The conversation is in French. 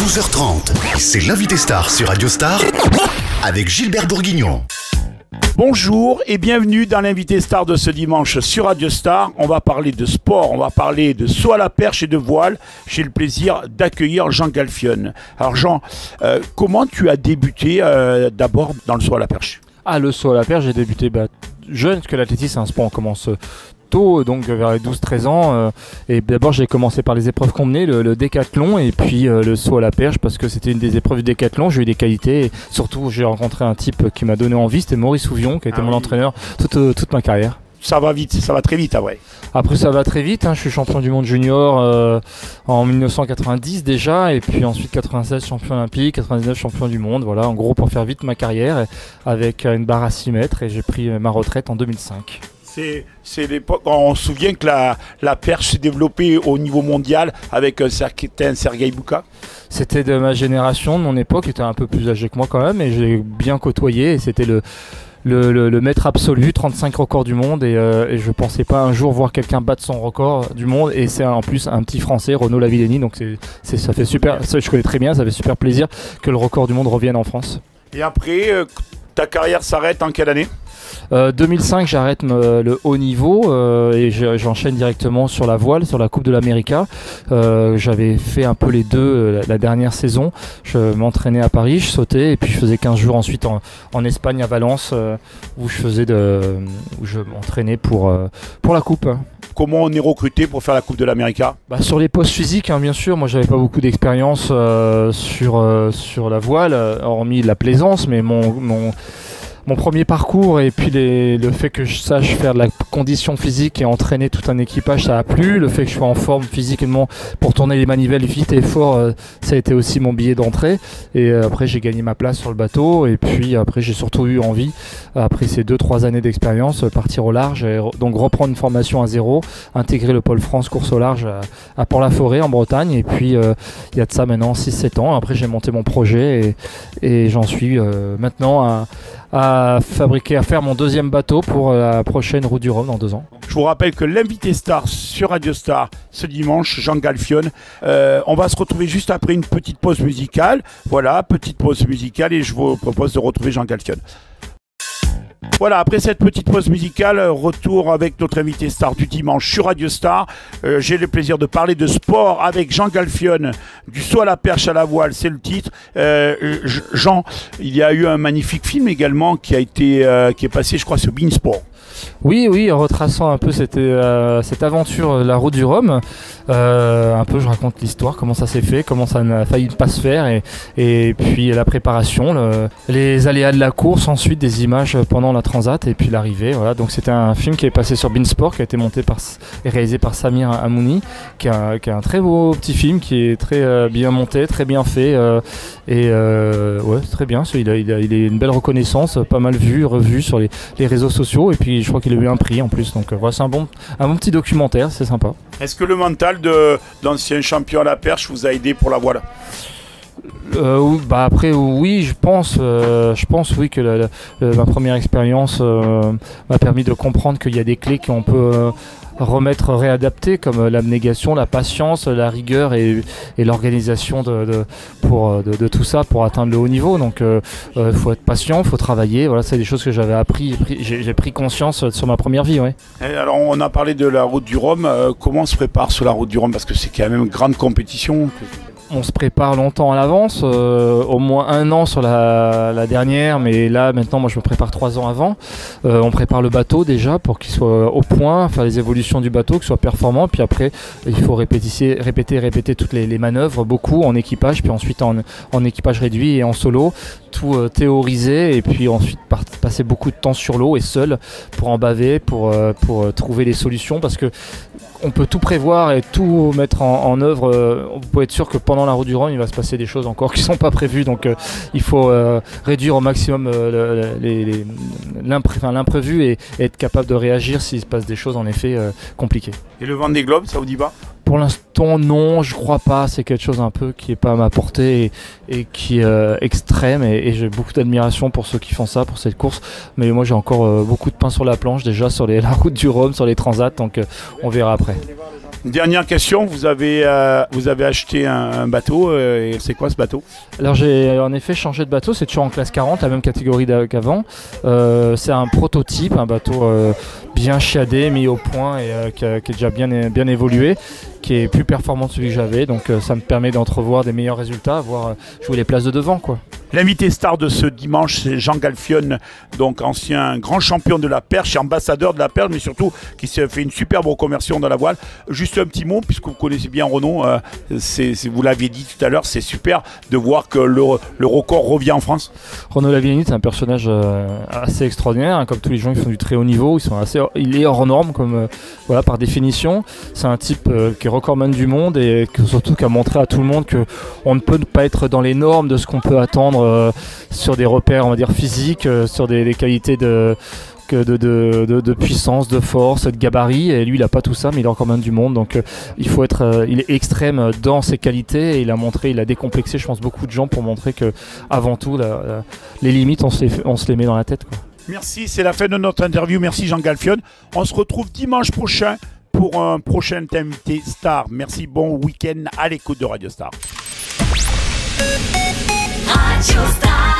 12h30, c'est l'invité star sur Radio Star avec Gilbert Bourguignon. Bonjour et bienvenue dans l'invité star de ce dimanche sur Radio Star. On va parler de sport, on va parler de saut à la perche et de voile. J'ai le plaisir d'accueillir Jean Galfionne. Alors Jean, comment tu as débuté d'abord dans le saut à la perche ? Le saut à la perche, j'ai débuté jeune, parce que l'athlétisme c'est un sport, on commence tôt, donc vers les 12-13 ans. Et d'abord j'ai commencé par les épreuves qu'on menait, le décathlon, et puis le saut à la perche, parce que c'était une des épreuves du décathlon. J'ai eu des qualités, et surtout j'ai rencontré un type qui m'a donné envie, c'était Maurice Ouvion, qui a été mon entraîneur toute ma carrière. Ça va vite, ça va très vite après. Après ça va très vite, je suis champion du monde junior en 1990 déjà, et puis ensuite 96 champion olympique, 99 champion du monde, voilà, en gros pour faire vite ma carrière, avec une barre à 6 mètres, et j'ai pris ma retraite en 2005. C'est l'époque, on se souvient que la perche s'est développée au niveau mondial avec un certain Sergueï Bouka. C'était de ma génération, de mon époque, il était un peu plus âgé que moi quand même, et j'ai bien côtoyé, et c'était le maître absolu, 35 records du monde, et je pensais pas un jour voir quelqu'un battre son record du monde, et c'est en plus un petit français, Renaud Lavillenie, donc ça fait super, ça je connais très bien, ça fait super plaisir que le record du monde revienne en France. Et après, ta carrière s'arrête en quelle année ? 2005, j'arrête le haut niveau et j'enchaîne directement sur la voile, sur la Coupe de l'América. J'avais fait un peu les deux la dernière saison. Je m'entraînais à Paris, je sautais, et puis je faisais 15 jours ensuite en Espagne, à Valence, où je m'entraînais pour la Coupe. Comment on est recruté pour faire la Coupe de l'América ? Sur les postes physiques, bien sûr. Moi, j'avais pas beaucoup d'expérience sur la voile, hormis la plaisance, mais mon premier parcours, et puis le fait que je sache faire de la condition physique et entraîner tout un équipage, ça a plu. Le fait que je sois en forme physiquement pour tourner les manivelles vite et fort, ça a été aussi mon billet d'entrée. Et après, j'ai gagné ma place sur le bateau, et puis après, j'ai surtout eu envie, après ces 2-3 années d'expérience, partir au large, et donc reprendre une formation à zéro, intégrer le pôle France course au large à Port-la-Forêt en Bretagne. Et puis il y a de ça maintenant 6-7 ans. Après, j'ai monté mon projet, et j'en suis maintenant à faire mon deuxième bateau pour la prochaine Route du Rhum dans 2 ans. Je vous rappelle que l'invité star sur Radio Star ce dimanche, Jean Galfionne. On va se retrouver juste après une petite pause musicale. Voilà, petite pause musicale, et je vous propose de retrouver Jean Galfionne. Voilà, après cette petite pause musicale, retour avec notre invité star du dimanche sur Radio Star. J'ai le plaisir de parler de sport avec Jean Galfionne, du saut à la perche à la voile, c'est le titre. Jean, il y a eu un magnifique film également qui est passé, je crois, sur Beansport. Oui, retraçant un peu cette aventure, la Route du Rhum. Un peu, je raconte l'histoire, comment ça s'est fait, comment ça n'a failli pas se faire, et puis la préparation, les aléas de la course, ensuite des images pendant la transat, et puis l'arrivée. Voilà. Donc c'était un film qui est passé sur Beansport, qui a été monté et réalisé par Samir Amouni, qui est un très beau petit film, qui est très bien monté, très bien fait, ouais, très bien. Il est une belle reconnaissance, pas mal vu, revu sur les réseaux sociaux, et puis je crois qu'il a eu un prix en plus. Donc voilà, c'est un bon petit documentaire, c'est sympa. Est-ce que le mental d'ancien champion à la perche vous a aidé pour la voile ? Après oui, je pense oui que ma première expérience m'a permis de comprendre qu'il y a des clés qu'on peut réadapter, comme l'abnégation, la patience, la rigueur et l'organisation de tout ça pour atteindre le haut niveau. Donc faut être patient, faut travailler. Voilà, c'est des choses que j'avais appris. J'ai pris conscience sur ma première vie. Ouais. Alors on a parlé de la Route du Rhum. Comment on se prépare sur la Route du Rhum, parce que c'est quand même une grande compétition. On se prépare longtemps à l'avance, au moins 1 an sur la dernière, mais là maintenant moi je me prépare 3 ans avant. On prépare le bateau déjà pour qu'il soit au point, faire les évolutions du bateau, qu'il soit performant, puis après il faut répéter toutes les manœuvres, beaucoup en équipage, puis ensuite en équipage réduit et en solo, tout théoriser, et puis ensuite passer beaucoup de temps sur l'eau et seul pour en baver, pour trouver les solutions, parce que on peut tout prévoir et tout mettre en œuvre. Vous pouvez être sûr que pendant la Route du Rhum, il va se passer des choses encore qui ne sont pas prévues. Donc il faut réduire au maximum l'imprévu et être capable de réagir s'il se passe des choses en effet compliquées. Et le Vendée Globe, ça vous dit pas ? Pour l'instant, non, je crois pas. C'est quelque chose un peu qui est pas à ma portée et qui est extrême. Et j'ai beaucoup d'admiration pour ceux qui font ça, pour cette course. Mais moi, j'ai encore beaucoup de pain sur la planche déjà sur la Route du Rhum, sur les transats. Donc on verra après. Dernière question, vous avez acheté un bateau, et c'est quoi ce bateau? Alors j'ai en effet changé de bateau, c'est toujours en classe 40, la même catégorie qu'avant. C'est un prototype, un bateau bien chiadé, mis au point et qui est déjà bien évolué, qui est plus performant que celui que j'avais, donc ça me permet d'entrevoir des meilleurs résultats, voire jouer les places de devant, quoi. L'invité star de ce dimanche, c'est Jean Galfionne, donc ancien grand champion de la perche et ambassadeur de la perche, mais surtout qui s'est fait une superbe reconversion dans la voile. Juste un petit mot, puisque vous connaissez bien Renaud, vous l'aviez dit tout à l'heure, c'est super de voir que le record revient en France. Renaud Lavillenie, c'est un personnage assez extraordinaire, hein, comme tous les gens qui font du très haut niveau, il est hors norme voilà, par définition. C'est un type qui est recordman du monde et surtout qui a montré à tout le monde qu'on ne peut pas être dans les normes de ce qu'on peut attendre sur des repères, on va dire, physiques, sur des qualités de puissance, de force, de gabarit, et lui il a pas tout ça, mais il est encore même du monde, donc il est extrême dans ses qualités, et il a décomplexé, je pense, beaucoup de gens pour montrer que avant tout les limites on se les met dans la tête, quoi. Merci, c'est la fin de notre interview. Merci Jean Galfionne. On se retrouve dimanche prochain pour un prochain invité star. Merci, bon week-end à l'écoute de Radio Star. Radio Star.